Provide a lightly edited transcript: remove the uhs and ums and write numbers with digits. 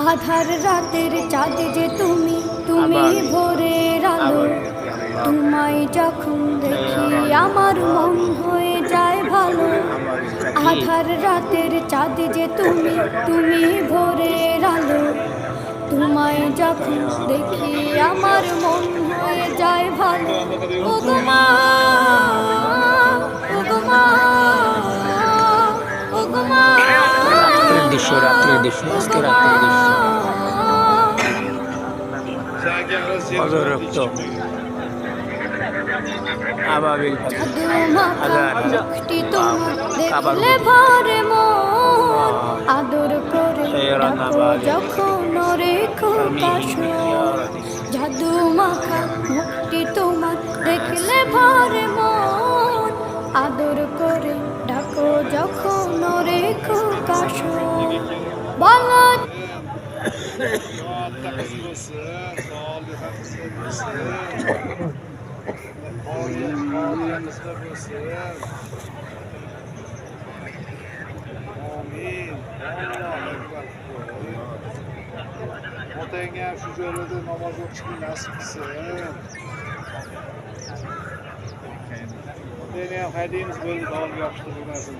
আধার রাতের চাঁদ যে তুমি, তুমি ভোরের আলো। তোমায় যখন দেখি আমার মন হয়ে যায় ভালো। আধার রাতের চাঁদ যে তুমি, তুমি ভোরের আলো। তোমায় যখন দেখি আমার মন হয়ে যায় ভালো। ও গো মা, ও গো মা, ও গো মা, রাত্রের দৃশ্য, রাত্রের দৃশ্য, আজকে রাত্রের দৃশ্য। অজরক্ত আবাবিল জাদু মাখা মুখটি তোমার দেখলে ভরে মন। আদর করে ডাকো যখন রেখো কাশো। জাদু মাখা মুখটি তোমার দেখলে ভরে মন। আদর করে ডাকো যখন রেখো কাশো। বলো Otengen şu cölede namaz okuşu nasip etsin. Deneyen hediyemiz böyle davam yapıştırılmasın.